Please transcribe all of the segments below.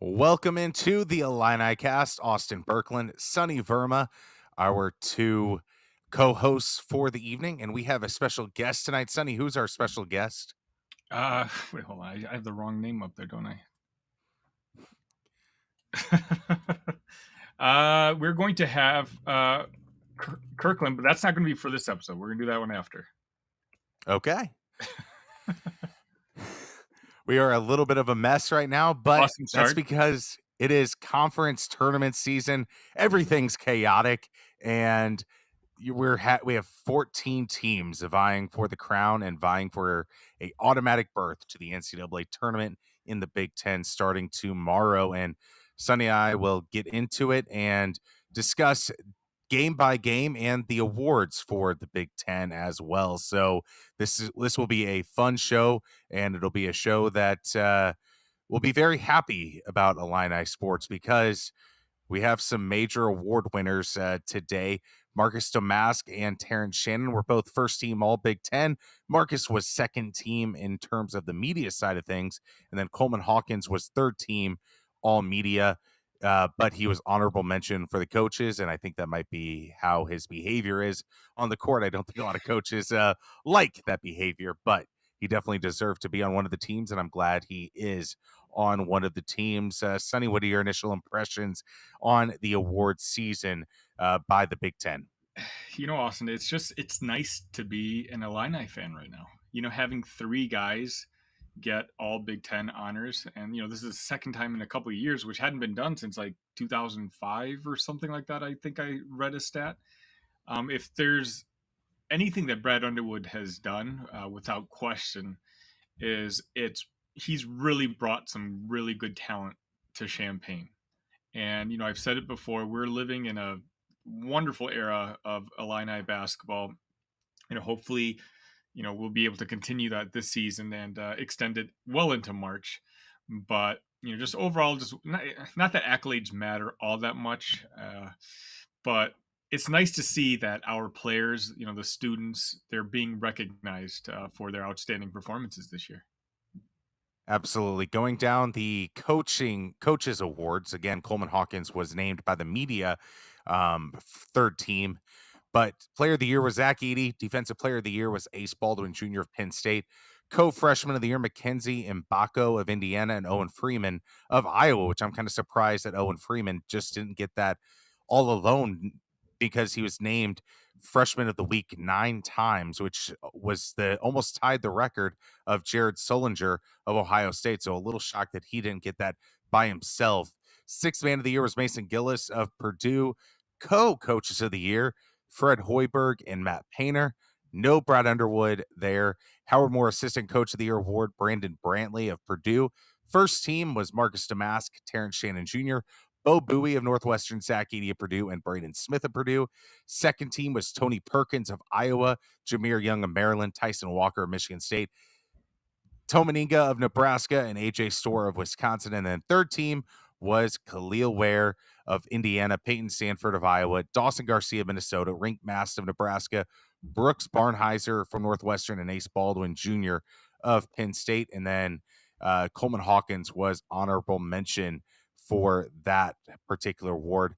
Welcome into the Illini cast. Austin Berkland, Sonny Verma, our two co-hosts for the evening, and we have a special guest tonight. Sonny, who's our special guest? Wait, hold on. I have the wrong name up there, don't I? We're going to have Kirkland, but that's not going to be for this episode. We're going to do that one after. Okay. We are a little bit of a mess right now, but Awesome that's start. because it is conference tournament season. Everything's chaotic, and we have 14 teams vying for the crown and vying for a automatic berth to the NCAA tournament in the Big Ten starting tomorrow. And Sonny and I will get into it and discuss game by game and the awards for the Big Ten as well. So this will be a fun show, and it'll be a show that will be very happy about Illini sports because we have some major award winners today. Marcus Domask and Terrence Shannon were both first team All Big Ten. Marcus was second team in terms of the media side of things. And then Coleman Hawkins was third team All Media. But he was honorable mention for the coaches. And I think that might be how his behavior is on the court. I don't think a lot of coaches like that behavior, but he definitely deserved to be on one of the teams. And I'm glad he is on one of the teams. Sonny, what are your initial impressions on the award season by the Big Ten? Austin, it's nice to be an Illini fan right now. Having three guys get all Big Ten honors, and this is the second time in a couple of years, which hadn't been done since like 2005 or something like that. I think I read a stat. If there's anything that Brad Underwood has done, without question, is he's really brought some really good talent to Champaign. And I've said it before, we're living in a wonderful era of Illini basketball. Hopefully, we'll be able to continue that this season and extend it well into March. But just overall, just not that accolades matter all that much, but it's nice to see that our players, the students, they're being recognized for their outstanding performances this year. Absolutely. Going down the coaches awards again, Coleman Hawkins was named by the media third team. But player of the year was Zach Edey. Defensive player of the year was Ace Baldwin Jr. of Penn State. Co-freshman of the year, Mackenzie Mbako of Indiana, and Owen Freeman of Iowa, which I'm kind of surprised that Owen Freeman just didn't get that all alone because he was named freshman of the week 9 times, which was the almost tied the record of Jared Solinger of Ohio State. So a little shocked that he didn't get that by himself. Sixth man of the year was Mason Gillis of Purdue. Co-coaches of the year, Fred Hoiberg and Matt Painter. No Brad Underwood there. Howard Moore Assistant Coach of the Year award, Brandon Brantley of Purdue. First team was Marcus Damask, Terrence Shannon Jr., Bo Bowie of Northwestern, Zach Edey of Purdue, and Braden Smith of Purdue. Second team was Tony Perkins of Iowa, Jameer Young of Maryland, Tyson Walker of Michigan State, Tomaninga of Nebraska, and AJ Storr of Wisconsin. And then third team was Khalil Ware of Indiana, Peyton Sanford of Iowa, Dawson Garcia of Minnesota, Rink Mast of Nebraska, Brooks Barnheiser from Northwestern, and Ace Baldwin Jr. of Penn State. And then Coleman Hawkins was honorable mention for that particular award.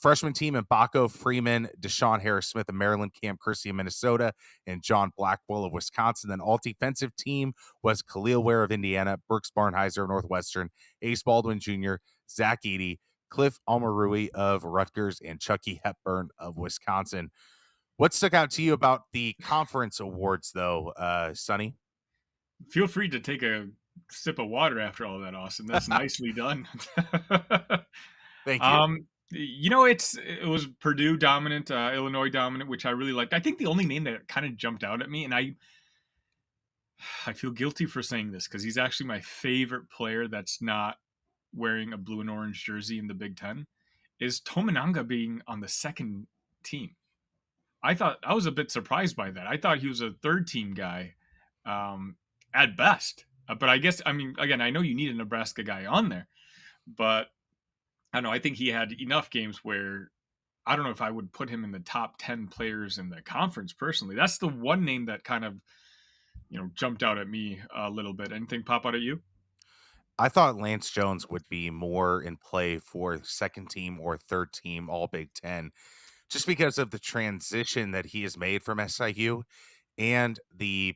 Freshman team in Baco, Freeman, Deshaun Harris Smith of Maryland, Cam Kersey of Minnesota, and John Blackwell of Wisconsin. Then all defensive team was Khalil Ware of Indiana, Brooks Barnheiser of Northwestern, Ace Baldwin Jr., Zach Edey, Cliff Almarui of Rutgers, and Chucky Hepburn of Wisconsin. What stuck out to you about the conference awards, though, Sonny? Feel free to take a sip of water after all that, Austin. That's nicely done. Thank you. It was Purdue dominant, Illinois dominant, which I really liked. I think the only name that kind of jumped out at me, and I feel guilty for saying this because he's actually my favorite player that's not wearing a blue and orange jersey in the Big Ten, is Tominanga being on the second team. I was a bit surprised by that. I thought he was a third team guy, at best. But I guess, I mean, again, I know you need a Nebraska guy on there, but I don't know. I think he had enough games where I don't know if I would put him in the top 10 players in the conference personally. That's the one name that kind of, jumped out at me a little bit. Anything pop out at you? I thought Lance Jones would be more in play for second team or third team All Big Ten, just because of the transition that he has made from SIU and the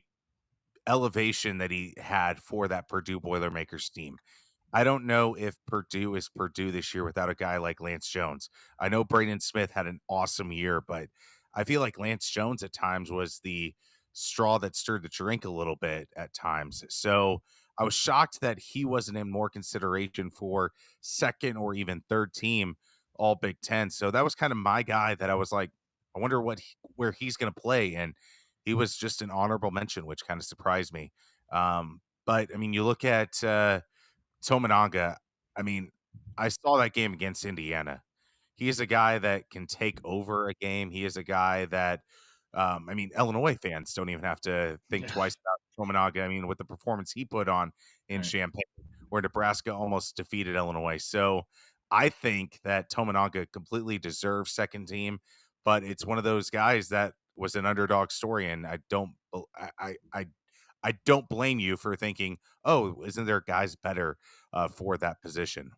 elevation that he had for that Purdue Boilermakers team. I don't know if Purdue is Purdue this year without a guy like Lance Jones. I know Braden Smith had an awesome year, but I feel like Lance Jones at times was the straw that stirred the drink a little bit at times. So I was shocked that he wasn't in more consideration for second or even third team all Big Ten. So that was kind of my guy that I was like, I wonder where he's going to play. And he was just an honorable mention, which kind of surprised me. But I mean, you look at Tominaga, I mean, I saw that game against Indiana. He is a guy that can take over a game. He is a guy that, I mean, Illinois fans don't even have to think Yeah. twice about Tominaga. I mean, with the performance he put on in Right. Champaign, where Nebraska almost defeated Illinois. So I think that Tominaga completely deserves second team, but it's one of those guys that was an underdog story, and I don't blame you for thinking, oh, isn't there guys better for that position?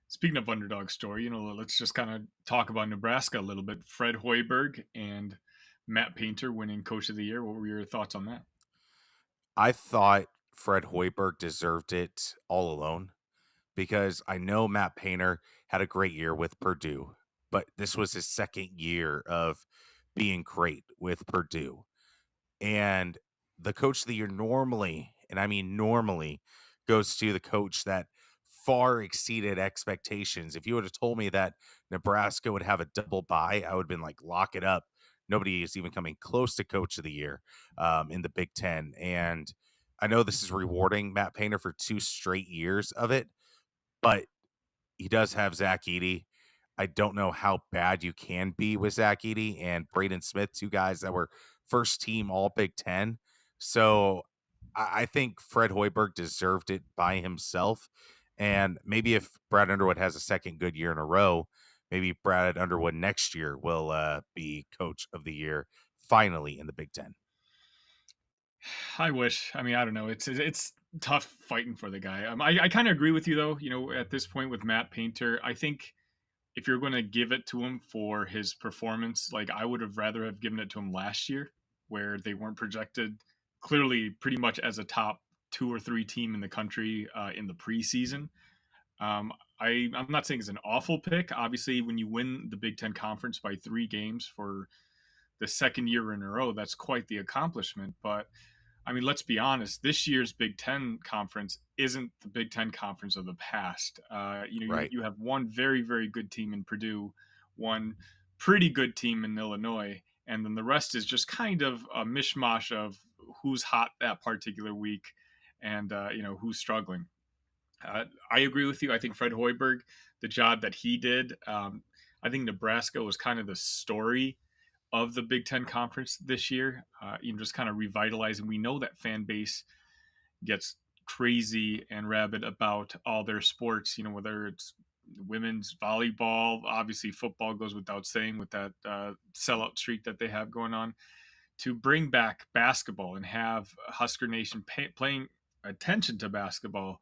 Speaking of underdog story, let's just kind of talk about Nebraska a little bit. Fred Hoiberg and Matt Painter winning Coach of the Year. What were your thoughts on that? I thought Fred Hoiberg deserved it all alone because I know Matt Painter had a great year with Purdue, but this was his second year of being great with Purdue. And the coach of the year normally, and I mean normally, goes to the coach that far exceeded expectations. If you would have told me that Nebraska would have a double bye, I would have been like, lock it up. Nobody is even coming close to coach of the year in the Big Ten. And I know this is rewarding Matt Painter for 2 straight years of it, but he does have Zach Edey. I don't know how bad you can be with Zach Edey and Braden Smith, two guys that were first team All Big Ten. So I think Fred Hoiberg deserved it by himself. And maybe if Brad Underwood has a second good year in a row, maybe Brad Underwood next year will be coach of the year finally in the Big Ten. I wish. I mean, I don't know. It's tough fighting for the guy. I kind of agree with you though. At this point with Matt Painter, I think if you're going to give it to him for his performance, like I would have rather have given it to him last year, where they weren't projected clearly pretty much as a top two or three team in the country in the preseason. I'm not saying it's an awful pick. Obviously, when you win the Big Ten Conference by 3 games for the second year in a row, that's quite the accomplishment. But I mean, let's be honest. This year's Big Ten conference isn't the Big Ten conference of the past. You Right. you have one very very good team in Purdue, one pretty good team in Illinois, and then the rest is just kind of a mishmash of who's hot that particular week, and who's struggling. I agree with you. I think Fred Hoiberg, the job that he did, I think Nebraska was kind of the story of the Big Ten Conference this year. Just kind of revitalizing. We know that fan base gets crazy and rabid about all their sports. Whether it's women's volleyball, obviously football goes without saying with that sellout streak that they have going on. To bring back basketball and have Husker Nation playing attention to basketball,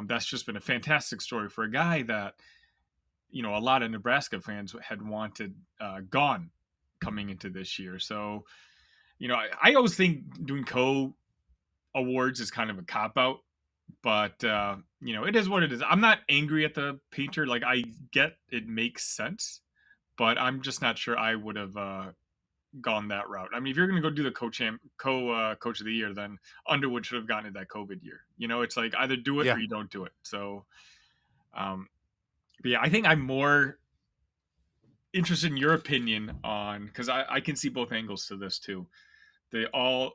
that's just been a fantastic story for a guy that a lot of Nebraska fans had wanted gone coming into this year. So I always think doing awards is kind of a cop out, but it is what it is. I'm not angry at the painter. Like I get it makes sense, but I'm just not sure I would have gone that route. I mean, if you're going to go do the coach of the year, then Underwood should have gotten it that COVID year. It's like either do it or Yeah. you don't do it. So, um, but yeah, I think I'm more interested in your opinion on because I can see both angles to this too. They all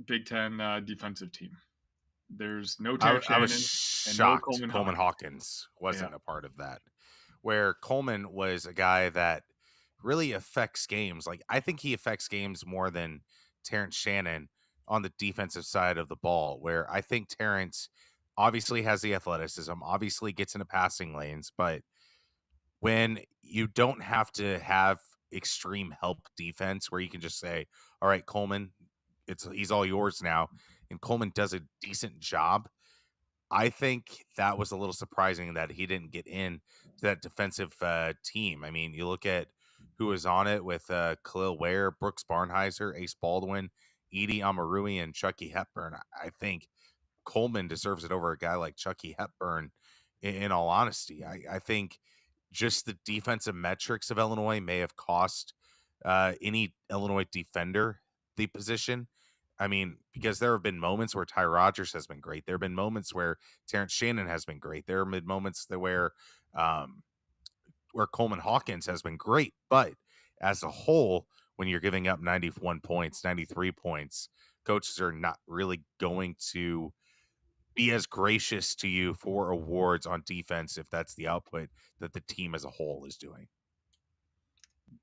Big Ten defensive team. There's no Terrence I was Shannon and no shocked Coleman Coleman Hawkins. Hawkins Yeah, wasn't a part of that. Where Coleman was a guy that really affects games. Like I think he affects games more than Terrence Shannon on the defensive side of the ball. Where I think Terrence obviously has the athleticism, obviously gets into passing lanes, but when you don't have to have extreme help defense where you can just say, "All right, Coleman, he's all yours now," and Coleman does a decent job. I think that was a little surprising that he didn't get in to that defensive team. I mean, you look at who was on it with Khalil Ware, Brooks Barnheiser, Ace Baldwin, Edie Amarui, and Chucky Hepburn. I think Coleman deserves it over a guy like Chucky Hepburn. In all honesty, I think just the defensive metrics of Illinois may have cost any Illinois defender the position. I mean, because there have been moments where Ty Rogers has been great. There have been moments where Terrence Shannon has been great. There have been moments um, where Coleman Hawkins has been great. But as a whole, when you're giving up 91 points, 93 points, coaches are not really going to be as gracious to you for awards on defense if that's the output that the team as a whole is doing.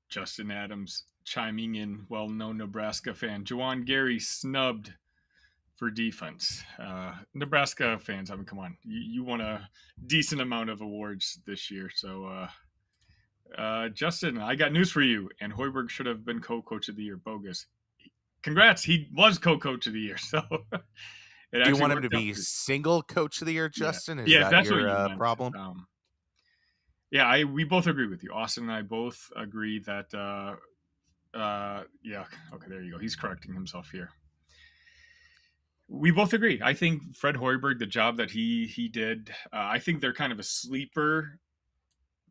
Justin Adams chiming in, well-known Nebraska fan. Juwan Gary snubbed for defense. Nebraska fans, I mean, come on, you won a decent amount of awards this year. So, Justin, I got news for you. And Hoiberg should have been co-coach of the year. Bogus. Congrats, he was co-coach of the year. So it Do you actually want him to worked out be for you. single coach of the year, Yeah, Justin? Is yeah, if that that's what your you meant. problem? Yeah, I we both agree with you. Austin and I both agree that yeah, okay, there you go. He's correcting himself here. We both agree. I think Fred Hoiberg, the job that he did, I think they're kind of a sleeper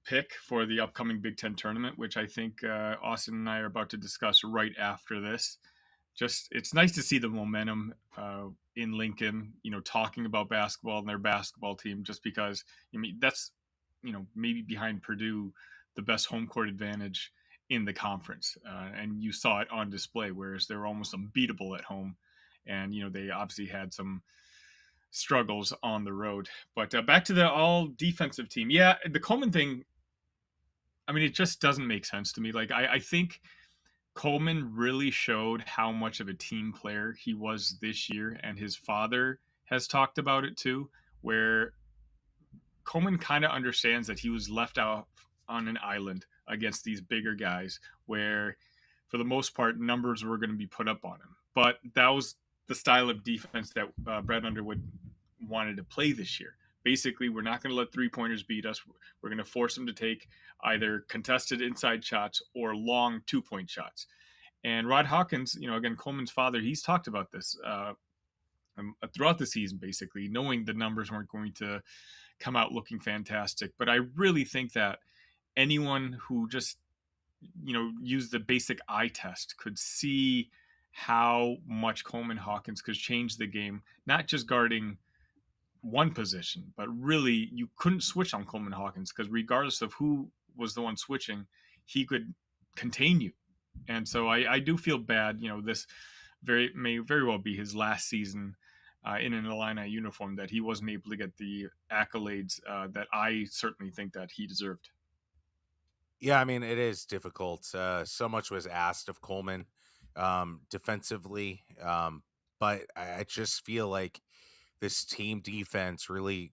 pick for the upcoming Big Ten tournament, which I think Austin and I are about to discuss right after this. Just it's nice to see the momentum in Lincoln, talking about basketball and their basketball team, just because I mean that's maybe behind Purdue the best home court advantage in the conference, and you saw it on display. Whereas they were almost unbeatable at home, and they obviously had some struggles on the road. But back to the all defensive team, yeah, the Coleman thing. I mean, it just doesn't make sense to me. Like I think Coleman really showed how much of a team player he was this year, and his father has talked about it too, where Coleman kind of understands that he was left out on an island against these bigger guys, where for the most part numbers were going to be put up on him. But that was the style of defense that Brad Underwood wanted to play this year. Basically, we're not going to let 3-pointers beat us. We're going to force them to take either contested inside shots or long 2-point shots. And Rod Hawkins, again, Coleman's father, he's talked about this throughout the season, basically, knowing the numbers weren't going to come out looking fantastic. But I really think that anyone who just, used the basic eye test could see how much Coleman Hawkins could change the game, not just guarding one position, but really you couldn't switch on Coleman Hawkins because regardless of who was the one switching, he could contain you. And so I do feel bad. This may very well be his last season in an Illini uniform, that he wasn't able to get the accolades that I certainly think that he deserved. Yeah, I mean, it is difficult. So much was asked of Coleman defensively, but I just feel like this team defense really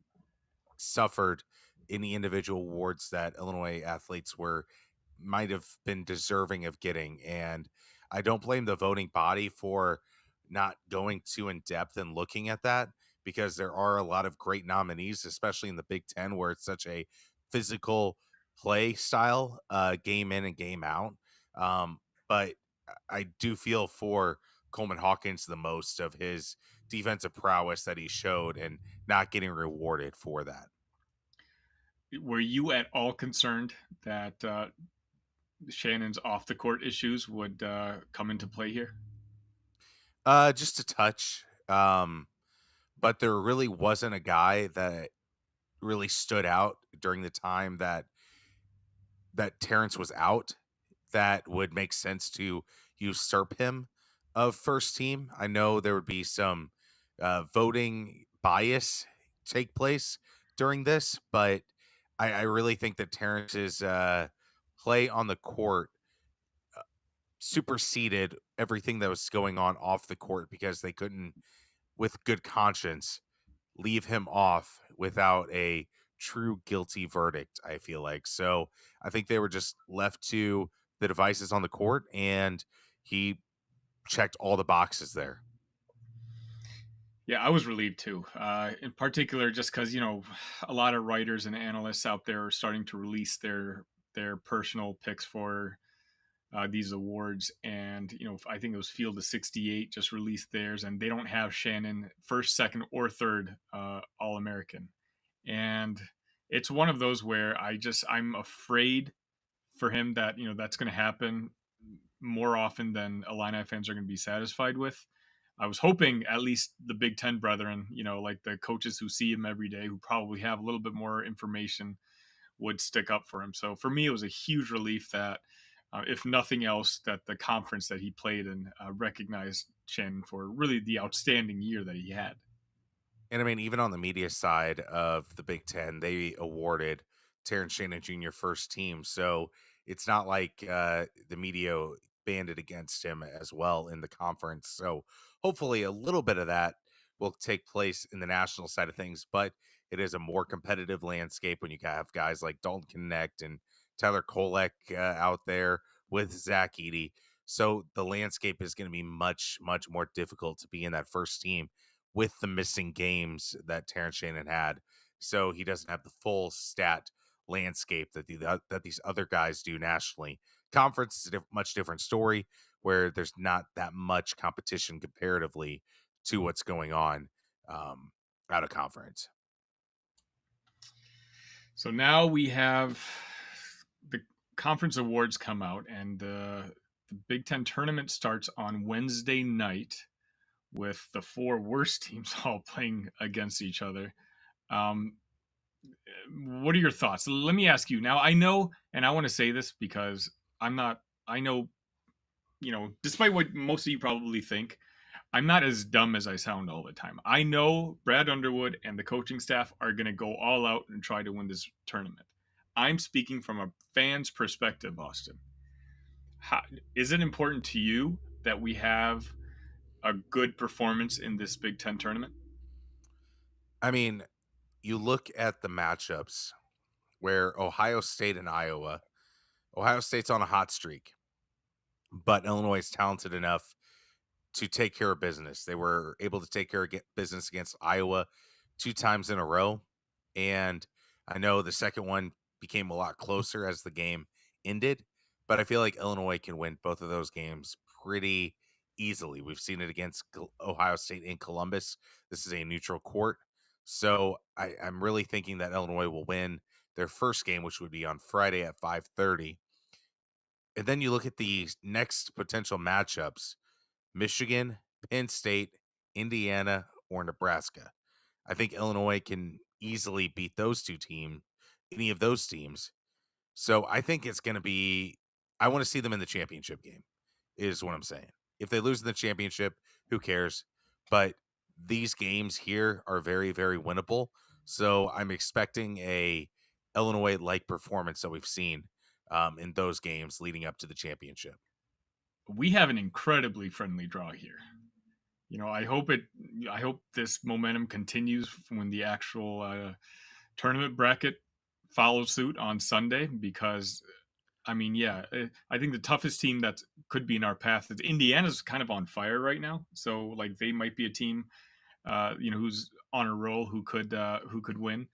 suffered in the individual awards that Illinois athletes were might have been deserving of getting. And I don't blame the voting body for not going too in depth and looking at that, because there are a lot of great nominees, especially in the Big Ten, where it's such a physical play style, game in and game out. But I do feel for Coleman Hawkins the most of his defensive prowess that he showed and not getting rewarded for that. Were you at all concerned that Shannon's off the court issues would come into play here? Just a touch. But there really wasn't a guy that really stood out during the time that Terrence was out that would make sense to usurp him of first team. I know there would be some voting bias take place during this, but I really think that Terrence's play on the court superseded everything that was going on off the court, because they couldn't, with good conscience, leave him off without a true guilty verdict, I feel like. So I think they were just left to the devices on the court, and he checked all the boxes there. Yeah, I was relieved too. In particular, just because a lot of writers and analysts out there are starting to release their personal picks for these awards, and I think it was Field of 68 just released theirs, and they don't have Shannon first, second, or third All American, and it's one of those where I'm afraid for him that that's going to happen more often than Illini fans are going to be satisfied with. I was hoping at least the Big Ten brethren, like the coaches who see him every day, who probably have a little bit more information, would stick up for him. So for me, it was a huge relief that, if nothing else, that the conference that he played in recognized Shannon for really the outstanding year that he had. And I mean, even on the media side of the Big Ten, they awarded Terrence Shannon Jr. first team. So it's not like the media banded against him as well in the conference. So hopefully a little bit of that will take place in the national side of things. But it is a more competitive landscape when you have guys like Dalton Connect and Tyler Kolek out there with Zach Eady. So the landscape is going to be much, much more difficult to be in that first team with the missing games that Terrence Shannon had. So he doesn't have the full stat landscape that these other guys do nationally. Conference is a much different story where there's not that much competition comparatively to what's going on um, out of conference. So now we have the conference awards come out, and the Big Ten tournament starts on Wednesday night with the four worst teams all playing against each other. Um, what are your thoughts? Let me ask you now. I know, and I want to say this because I'm not. I know, despite what most of you probably think, I'm not as dumb as I sound all the time. I know Brad Underwood and the coaching staff are going to go all out and try to win this tournament. I'm speaking from a fan's perspective, Austin. How, is it important to you that we have a good performance in this Big Ten tournament? I mean, you look at the matchups where Ohio State and Iowa, Ohio State's on a hot streak, but Illinois is talented enough to take care of business. They were able to take care of business against Iowa 2 times in a row, and I know the second one became a lot closer as the game ended, but I feel like Illinois can win both of those games pretty easily. We've seen it against Ohio State in Columbus. This is a neutral court, so I'm really thinking that Illinois will win their first game, which would be on Friday at 5:30. And then you look at the next potential matchups: Michigan, Penn State, Indiana, or Nebraska. I think Illinois can easily beat those any of those teams. So I think it's going to be, I want to see them in the championship game, is what I'm saying. If they lose in the championship, who cares? But these games here are very, very winnable. So I'm expecting a Illinois like performance that we've seen in those games leading up to the championship. We have an incredibly friendly draw here. I hope this momentum continues when the actual tournament bracket follows suit on Sunday, because I mean, yeah, I think the toughest team that could be in our path is Indiana's kind of on fire right now. So like they might be a team, who's on a roll, who could win.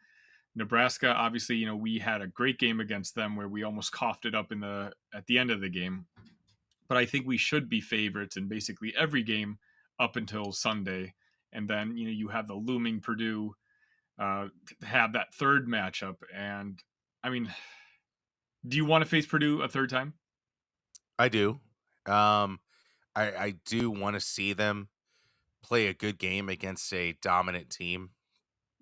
Nebraska, obviously, we had a great game against them where we almost coughed it up at the end of the game. But I think we should be favorites in basically every game up until Sunday, and then you have the looming Purdue, have that third matchup. And I mean, do you want to face Purdue a third time? I do. Um, I do want to see them play a good game against a dominant team.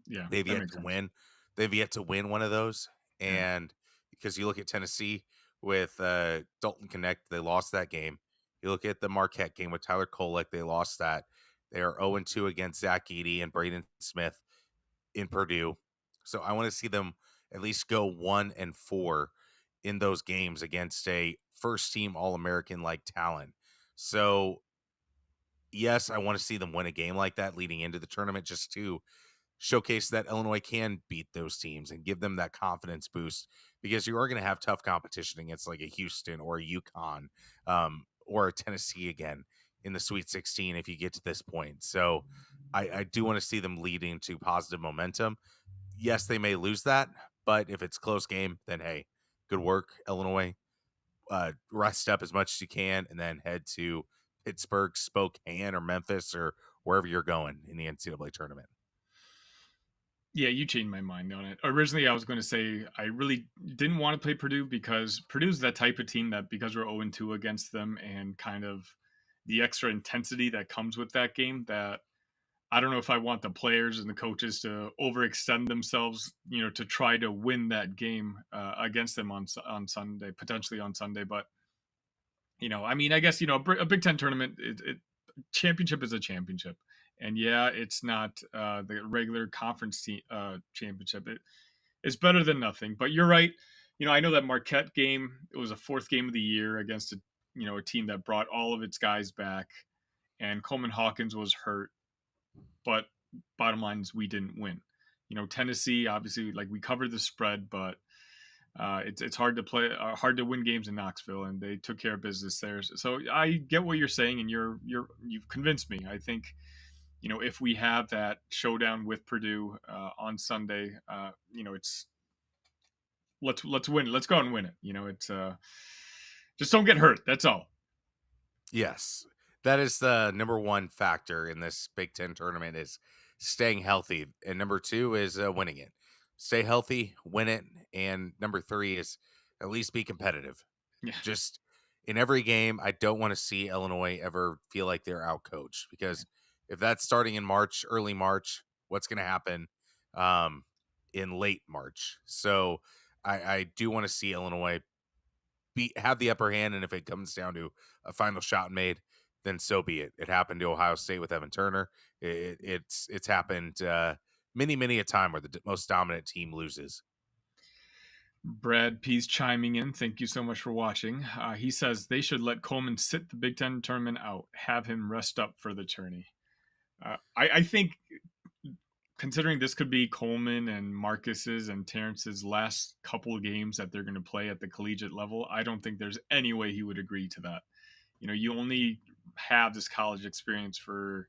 Yeah, They've that yet makes to sense. win. They've yet to win one of those, Yeah. and because you look at Tennessee with, Dalton Connect, they lost that game. You look at the Marquette game with Tyler Kolek, they lost that. They are 0-2 against Zach Edey and Braden Smith in Purdue. So I wanna see them at least go 1-4 in those games against a first team All-American like talent. So, yes, I wanna see them win a game like that leading into the tournament just to showcase that Illinois can beat those teams and give them that confidence boost, because you are going to have tough competition against like a Houston or a UConn, or a Tennessee again in the Sweet 16 if you get to this point. So I do want to see them leading to positive momentum. Yes, they may lose that, but if it's close game, then hey, good work, Illinois. Rest up as much as you can, and then head to Pittsburgh, Spokane, or Memphis, or wherever you're going in the NCAA tournament. Yeah, you changed my mind on it. Originally, I was going to say I really didn't want to play Purdue because Purdue's that type of team that because we're 0-2 against them and kind of the extra intensity that comes with that game, that I don't know if I want the players and the coaches to overextend themselves, to try to win that game against them on Sunday, potentially on Sunday. But I mean, I guess a Big Ten tournament, championship is a championship, and yeah, it's not the regular conference championship. It's better than nothing. But you're right. I know that Marquette game. It was a fourth game of the year against a team that brought all of its guys back, and Coleman Hawkins was hurt. But bottom line is we didn't win. Tennessee obviously, like, we covered the spread, but it's hard to hard to win games in Knoxville, and they took care of business there. So I get what you're saying, and you've convinced me. I think if we have that showdown with Purdue on Sunday, it's let's win. Let's go out and win it. It's just don't get hurt. That's all. Yes. That is the number one factor in this Big Ten tournament is staying healthy. And number two is winning it. Stay healthy, win it. And number three is at least be competitive. Yeah. Just in every game, I don't want to see Illinois ever feel like they're outcoached because if that's starting in March, early March, what's going to happen um, in late March? So I do want to see Illinois have the upper hand, and if it comes down to a final shot made, then so be it. It happened to Ohio State with Evan Turner. It's happened many a time where the most dominant team loses. Brad P's chiming in. Thank you so much for watching. He says they should let Coleman sit the Big Ten tournament out, have him rest up for the tourney. I think, considering this could be Coleman and Marcus's and Terrence's last couple of games that they're going to play at the collegiate level, I don't think there's any way he would agree to that. You only have this college experience for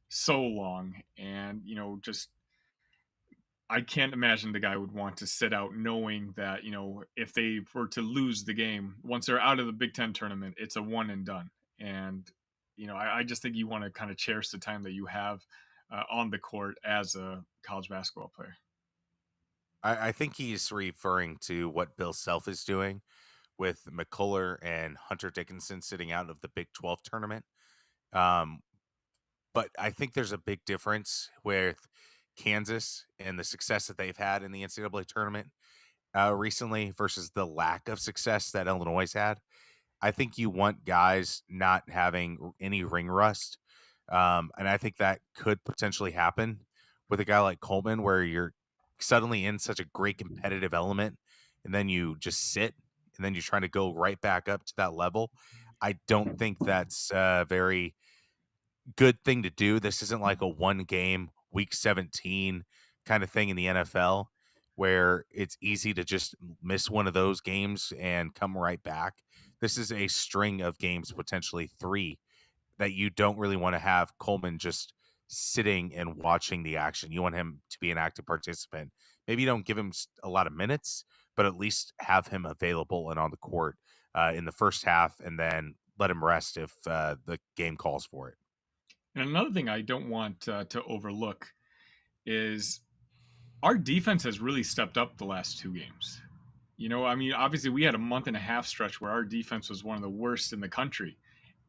so long, and just I can't imagine the guy would want to sit out knowing that, if they were to lose the game, once they're out of the Big Ten tournament, it's a one and done. And, I just think you want to kind of cherish the time that you have on the court as a college basketball player. I think he's referring to what Bill Self is doing with McCullough and Hunter Dickinson sitting out of the Big 12 tournament. Um, but I think there's a big difference with Kansas and the success that they've had in the NCAA tournament recently versus the lack of success that Illinois had. I think you want guys not having any ring rust. And I think that could potentially happen with a guy like Coleman, where you're suddenly in such a great competitive element and then you just sit and then you're trying to go right back up to that level. I don't think that's very good thing to do. This isn't like a one game week 17 kind of thing in the NFL where it's easy to just miss one of those games and come right back. This is a string of games, potentially three, that you don't really want to have Coleman just sitting and watching the action. You want him to be an active participant. Maybe you don't give him a lot of minutes, but at least have him available and on the court in the first half and then let him rest if the game calls for it. And another thing I don't want to overlook is our defense has really stepped up the last two games. I mean, obviously, we had a month and a half stretch where our defense was one of the worst in the country.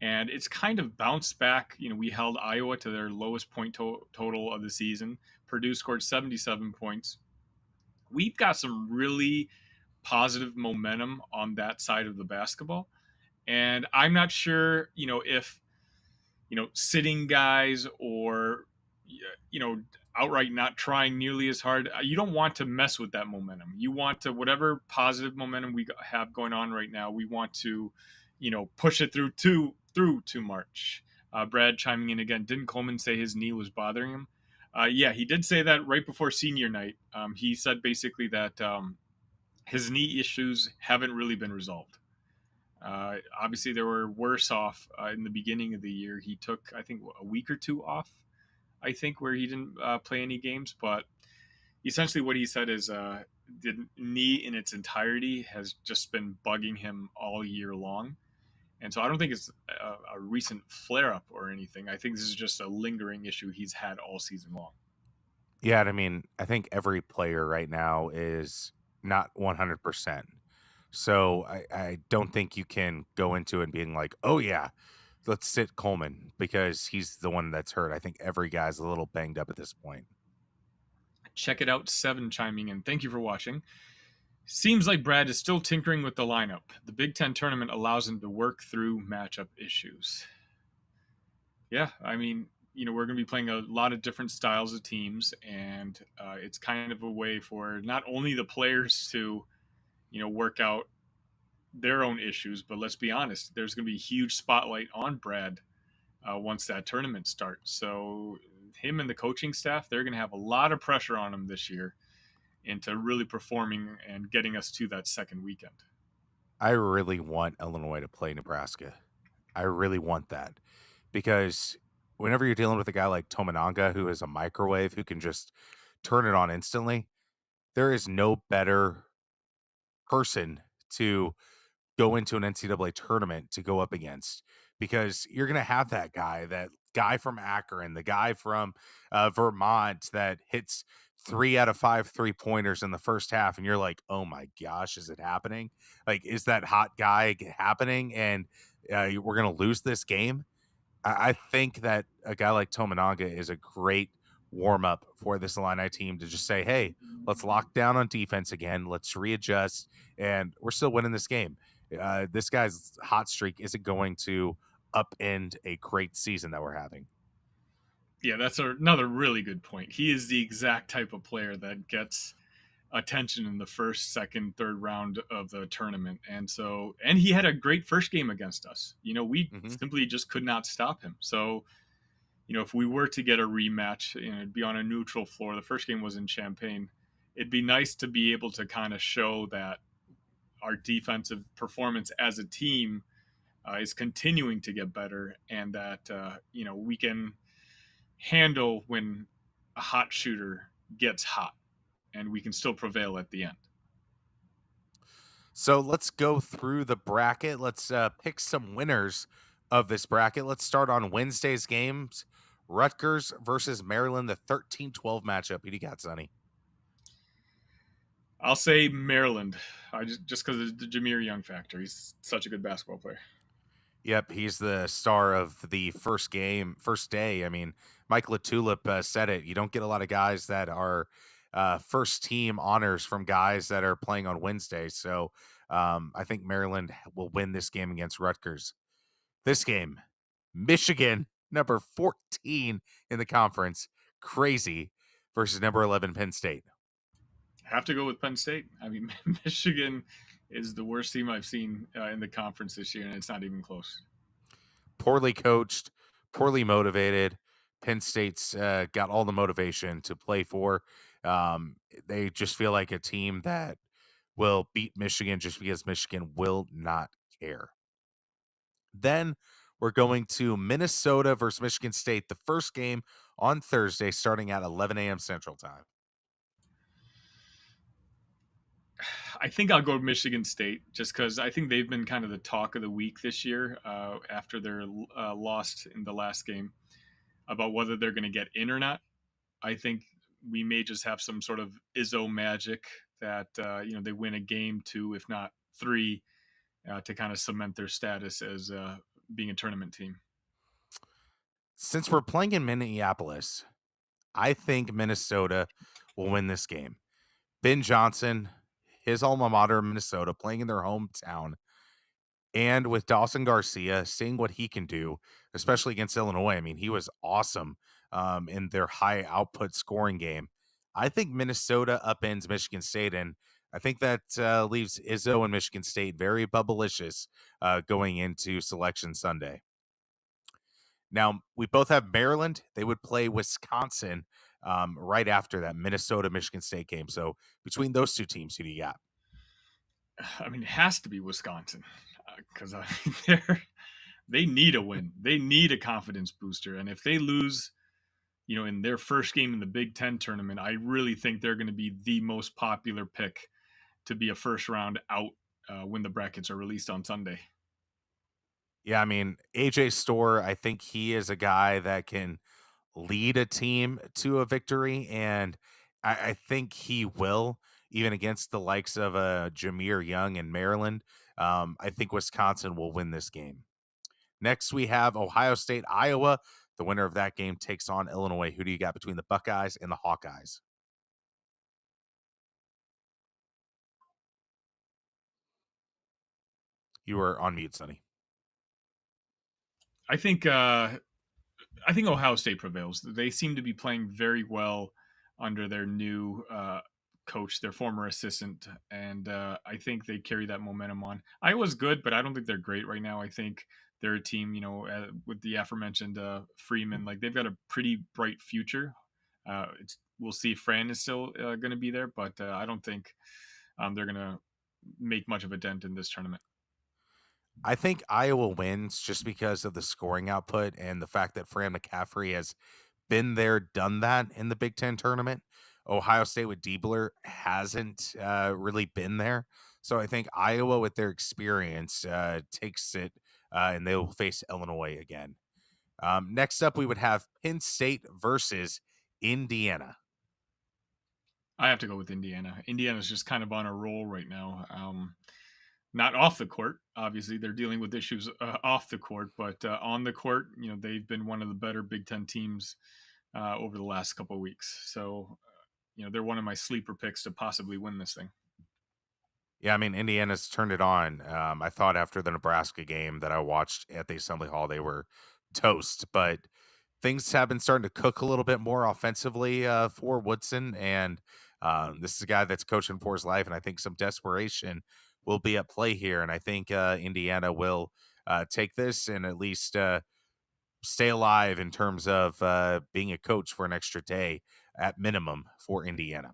And it's kind of bounced back. We held Iowa to their lowest point total of the season. Purdue scored 77 points. We've got some really positive momentum on that side of the basketball. And I'm not sure, if sitting guys or outright not trying nearly as hard. You don't want to mess with that momentum. You want to, whatever positive momentum we have going on right now, we want to push it through to March. Brad chiming in again. Didn't Coleman say his knee was bothering him? Yeah, he did say that right before senior night. He said basically that his knee issues haven't really been resolved. Obviously, they were worse off in the beginning of the year. He took, I think, a week or two off I think, where he didn't play any games. But essentially, what he said is the knee in its entirety has just been bugging him all year long. And so I don't think it's a recent flare up or anything. I think this is just a lingering issue he's had all season long. Yeah, and I mean, I think every player right now is not 100%. So I don't think you can go into it being like, oh, yeah, let's sit Coleman because he's the one that's hurt. I think every guy's a little banged up at this point. Check it out, Seven chiming in. Thank you for watching. Seems like Brad is still tinkering with the lineup. The Big Ten tournament allows him to work through matchup issues. Yeah, I mean, we're going to be playing a lot of different styles of teams, and it's kind of a way for not only the players to, work out their own issues, but let's be honest, there's going to be a huge spotlight on Brad once that tournament starts. So him and the coaching staff, they're going to have a lot of pressure on him this year into really performing and getting us to that second weekend. I really want Illinois to play Nebraska. I really want that because whenever you're dealing with a guy like Tominaga, who is a microwave, who can just turn it on instantly, there is no better person to go into an NCAA tournament to go up against because you're going to have that guy from Akron, the guy from Vermont that hits 3 out of 5 3-pointers in the first half. And you're like, oh my gosh, is it happening? Like, is that hot guy happening? And we're going to lose this game. I think that a guy like Tominaga is a great warm up for this Illini team to just say, hey, let's lock down on defense again. Let's readjust. And we're still winning this game. This guy's hot streak isn't going to upend a great season that we're having. Yeah, that's another really good point. He is the exact type of player that gets attention in the first, second, third round of the tournament. And he had a great first game against us. We Hmm. simply just could not stop him. So, if we were to get a rematch, it'd be on a neutral floor. The first game was in Champaign. It'd be nice to be able to kind of show that our defensive performance as a team is continuing to get better, and that we can handle when a hot shooter gets hot, and we can still prevail at the end. So let's go through the bracket. Let's pick some winners of this bracket. Let's start on Wednesday's games. Rutgers versus Maryland, the 13-12 matchup. Who do you got, Sonny? I'll say Maryland. I just because of the Jameer Young factor. He's such a good basketball player. Yep, he's the star of the first day. I mean, Mike LaTulip said it. You don't get a lot of guys that are first team honors from guys that are playing on Wednesday. So I think Maryland will win this game against Rutgers. This game, Michigan, number 14 in the conference, crazy, versus number 11 Penn State. Have to go with Penn State. I mean, Michigan is the worst team I've seen in the conference this year, and it's not even close. Poorly coached, poorly motivated. Penn State's got all the motivation to play for. They just feel like a team that will beat Michigan just because Michigan will not care. Then we're going to Minnesota versus Michigan State, the first game on Thursday, starting at 11 a.m. Central Time. I think I'll go Michigan State just because I think they've been kind of the talk of the week this year after their lost in the last game about whether they're going to get in or not. I think we may just have some sort of Izzo magic that they win a game, two, if not three, to kind of cement their status as being a tournament team. Since we're playing in Minneapolis, I think Minnesota will win this game. Ben Johnson, his alma mater, Minnesota, playing in their hometown, and with Dawson Garcia, seeing what he can do, especially against Illinois. I mean, he was awesome in their high output scoring game. I think Minnesota upends Michigan State, and I think that leaves Izzo and Michigan State very bubblicious going into Selection Sunday. Now, we both have Maryland. They would play Wisconsin right after that Minnesota Michigan State game. So between those two teams, who do you got? I mean, it has to be Wisconsin because they need a win. They need a confidence booster, and if they lose, in their first game in the Big Ten tournament, I really think they're going to be the most popular pick to be a first round out when the brackets are released on Sunday. Yeah, I mean, AJ Store, I think he is a guy that can lead a team to a victory, and I think he will, even against the likes of Jameer Young in Maryland. I think Wisconsin will win this game. Next, we have Ohio State, Iowa. The winner of that game takes on Illinois. Who do you got between the Buckeyes and the Hawkeyes? You are on mute, Sonny. I think I think Ohio State prevails. They seem to be playing very well under their new coach, their former assistant, and I think they carry that momentum on. Iowa's good, but I don't think they're great right now. I think they're a team, with the aforementioned Freeman, like they've got a pretty bright future. We'll see if Fran is still going to be there, but I don't think they're going to make much of a dent in this tournament. I think Iowa wins just because of the scoring output and the fact that Fran McCaffrey has been there, done that in the Big Ten tournament. Ohio State with Diebler hasn't really been there. So I think Iowa, with their experience, takes it and they will face Illinois again. Next up, we would have Penn State versus Indiana. I have to go with Indiana. Indiana's just kind of on a roll right now. Not off the court. Obviously, they're dealing with issues off the court, but on the court, they've been one of the better Big Ten teams over the last couple of weeks. So, they're one of my sleeper picks to possibly win this thing. Yeah, I mean, Indiana's turned it on. I thought after the Nebraska game that I watched at the Assembly Hall, they were toast, but things have been starting to cook a little bit more offensively for Woodson. And this is a guy that's coaching for his life. And I think some desperation will be at play here. And I think Indiana will take this and at least stay alive in terms of being a coach for an extra day at minimum for Indiana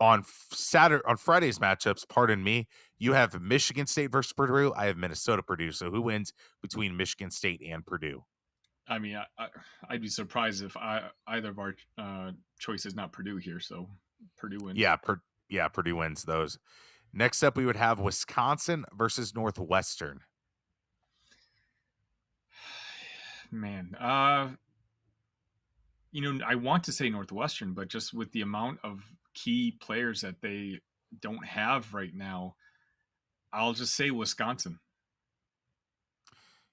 on Saturday on Friday's matchups, pardon me, you have Michigan State versus Purdue. I have Minnesota Purdue. So who wins between Michigan State and Purdue? I mean, I'd be surprised if either of our choices not Purdue here. So Purdue wins. Yeah, Purdue wins those. Next up, we would have Wisconsin versus Northwestern. Man, I want to say Northwestern, but just with the amount of key players that they don't have right now, I'll just say Wisconsin.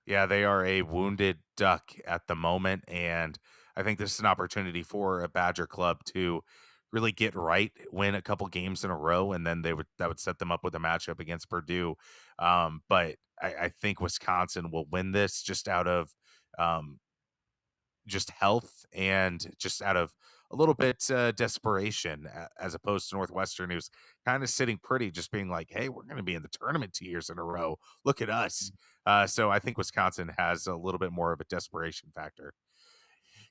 Yeah, they are a wounded duck at the moment, and I think this is an opportunity for a Badger club to really get right, win a couple games in a row, and then that would set them up with a matchup against Purdue. But I think Wisconsin will win this just out of um, just health and just out of a little bit desperation, as opposed to Northwestern, who's kind of sitting pretty, just being like, "Hey, we're going to be in the tournament 2 years in a row. Look at us." So I think Wisconsin has a little bit more of a desperation factor.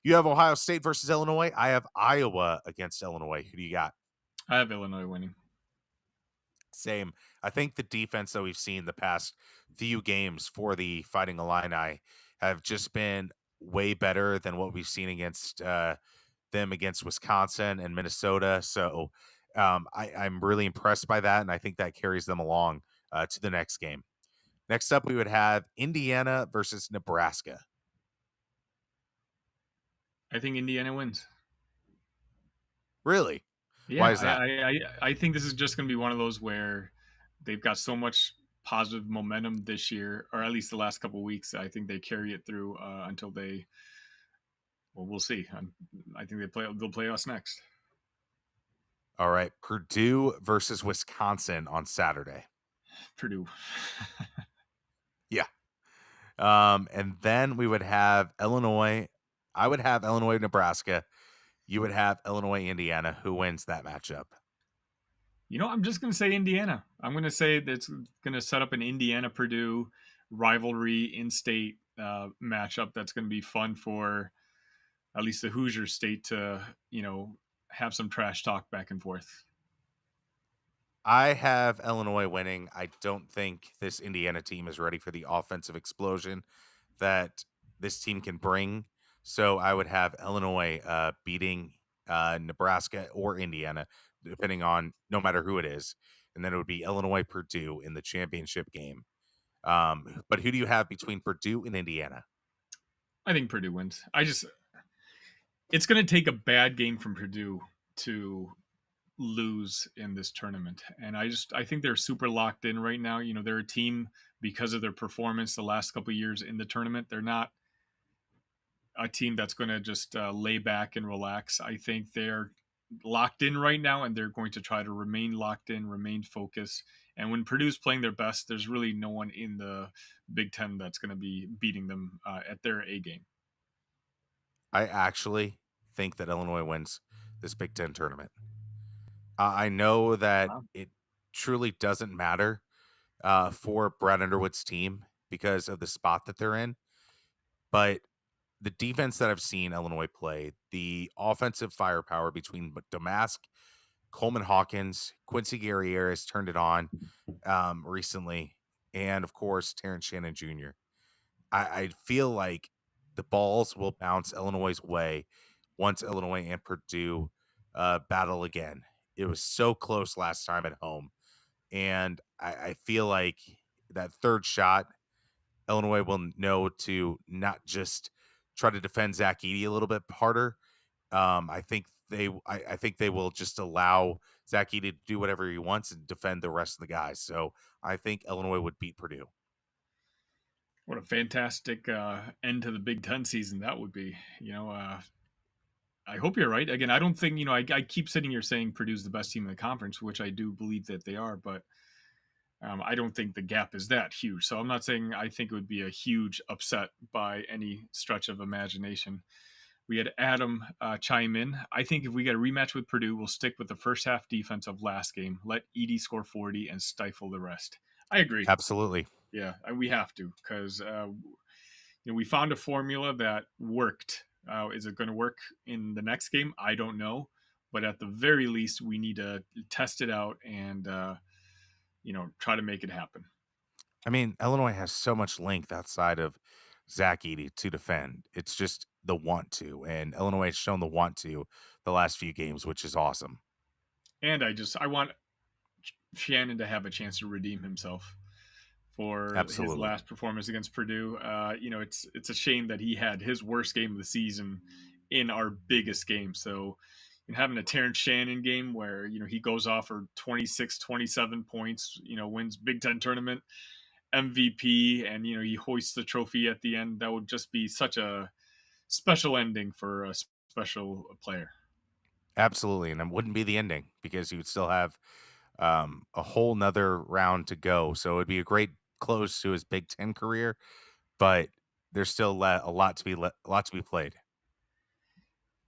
You have Ohio State versus Illinois. I have Iowa against Illinois. Who do you got? I have Illinois winning. Same. I think the defense that we've seen the past few games for the Fighting Illini have just been way better than what we've seen against them against Wisconsin and Minnesota. So I'm really impressed by that, and I think that carries them along to the next game. Next up, we would have Indiana versus Nebraska. I think Indiana wins. Really? Why Yeah, is that? I think this is just going to be one of those where they've got so much positive momentum this year, or at least the last couple of weeks. I think they carry it through until they. Well, we'll see. I think They'll play us next. All right, Purdue versus Wisconsin on Saturday. Purdue. Yeah. And then we would have Illinois. I would have Illinois, Nebraska. You would have Illinois, Indiana. Who wins that matchup? I'm just going to say Indiana. I'm going to say that's going to set up an Indiana Purdue rivalry in state matchup that's going to be fun for at least the Hoosier state to, have some trash talk back and forth. I have Illinois winning. I don't think this Indiana team is ready for the offensive explosion that this team can bring. So I would have Illinois beating Nebraska or Indiana, depending on no matter who it is. And then it would be Illinois Purdue in the championship game. But who do you have between Purdue and Indiana? I think Purdue wins. It's going to take a bad game from Purdue to lose in this tournament. And I think they're super locked in right now. You know, they're a team because of their performance the last couple of years in the tournament. They're not a team that's going to just lay back and relax. I think they're locked in right now, and they're going to try to remain locked in, remain focused. And when Purdue's playing their best, there's really no one in the Big Ten that's going to be beating them at their A game. I actually think that Illinois wins this Big Ten tournament. I know that Wow. it truly doesn't matter for Brad Underwood's team because of the spot that they're in, but the defense that I've seen Illinois play, the offensive firepower between Damask, Coleman Hawkins, Quincy Guerriere has turned it on recently, and of course Terrence Shannon Jr. I feel like the balls will bounce Illinois' way once Illinois and Purdue battle again. It was so close last time at home, and I feel like that third shot, Illinois will know to not just try to defend Zach Edey a little bit harder. I think they will just allow Zach Edey to do whatever he wants and defend the rest of the guys. So I think Illinois would beat Purdue. What a fantastic end to the Big Ten season that would be. I hope you're right. Again, I don't think, I keep sitting here saying Purdue's the best team in the conference, which I do believe that they are, but I don't think the gap is that huge. So I'm not saying I think it would be a huge upset by any stretch of imagination. We had Adam chime in. I think if we get a rematch with Purdue, we'll stick with the first half defense of last game, let Edey score 40 and stifle the rest. I agree. Absolutely. Yeah, and we have to because we found a formula that worked. Is it going to work in the next game? I don't know, but at the very least, we need to test it out and try to make it happen. I mean, Illinois has so much length outside of Zach Edey to defend. It's just the want to, and Illinois has shown the want to the last few games, which is awesome. And I want Shannon to have a chance to redeem himself for his Absolutely. last performance against Purdue. It's a shame that he had his worst game of the season in our biggest game. So having a Terrence Shannon game where he goes off for 26, 27 points, wins Big Ten tournament MVP, and he hoists the trophy at the end. That would just be such a special ending for a special player. Absolutely. And it wouldn't be the ending because you would still have a whole nother round to go. So it'd be a great close to his Big Ten career, but there's still a lot to a lot to be played.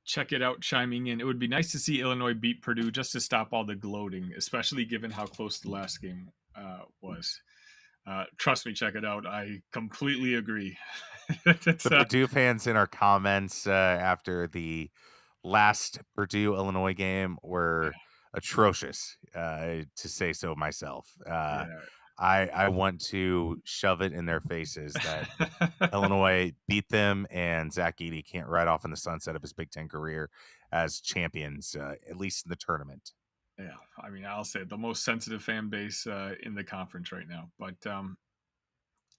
Check it out, chiming in. It would be nice to see Illinois beat Purdue just to stop all the gloating, especially given how close the last game was. Trust me, check it out. I completely agree. The Purdue fans in our comments after the last Purdue Illinois game were atrocious, to say so myself. Yeah. I want to shove it in their faces that Illinois beat them, and Zach Edey can't ride off in the sunset of his Big Ten career as champions, at least in the tournament. Yeah, I mean, I'll say it, the most sensitive fan base in the conference right now. But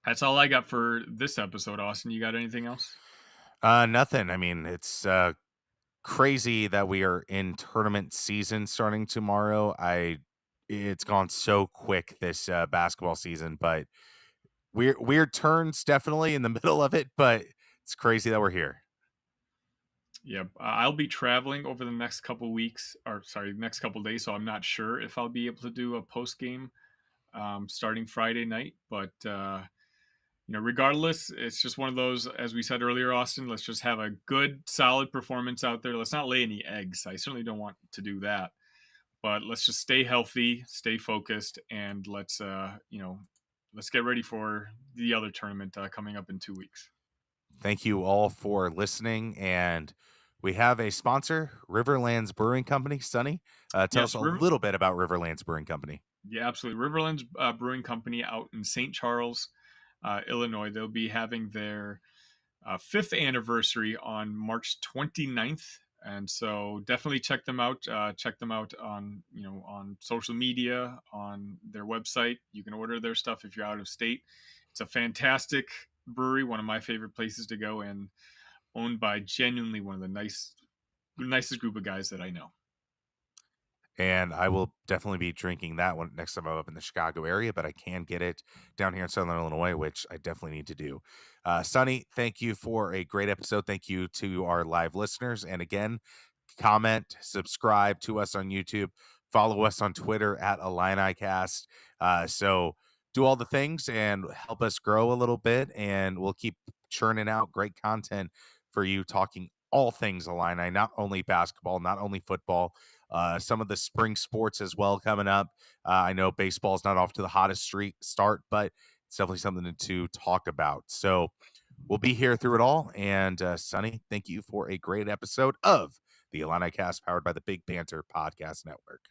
that's all I got for this episode. Austin, you got anything else? Nothing. I mean, it's crazy that we are in tournament season starting tomorrow. It's gone so quick this basketball season, but weird turns definitely in the middle of it, but it's crazy that we're here. Yeah, I'll be traveling over the next couple weeks, or sorry, next couple days. So I'm not sure if I'll be able to do a post game starting Friday night. But regardless, it's just one of those. As we said earlier, Austin, let's just have a good, solid performance out there. Let's not lay any eggs. I certainly don't want to do that. But let's just stay healthy, stay focused, and let's get ready for the other tournament coming up in 2 weeks. Thank you all for listening, and we have a sponsor, Riverlands Brewing Company. Sonny, tell us Yes, a little bit about Riverlands Brewing Company. yeah, absolutely. Riverlands Brewing Company out in St. Charles, Illinois. They'll be having their fifth anniversary on March 29th. And so definitely check them out. Check them out on on social media, on their website. You can order their stuff if you're out of state. It's a fantastic brewery, one of my favorite places to go, and owned by genuinely one of the nicest group of guys that I know. And I will definitely be drinking that one next time I'm up in the Chicago area, but I can get it down here in Southern Illinois, which I definitely need to do. Sonny, thank you for a great episode. Thank you to our live listeners. And again, comment, subscribe to us on YouTube, follow us on Twitter at IlliniCast. So do all the things and help us grow a little bit, and we'll keep churning out great content for you, talking all things Illini, not only basketball, not only football, some of the spring sports as well coming up. I know baseball's not off to the hottest streak start, but it's definitely something to talk about. So we'll be here through it all. And Sonny, thank you for a great episode of the Illini Cast, powered by the Big Banter Podcast Network.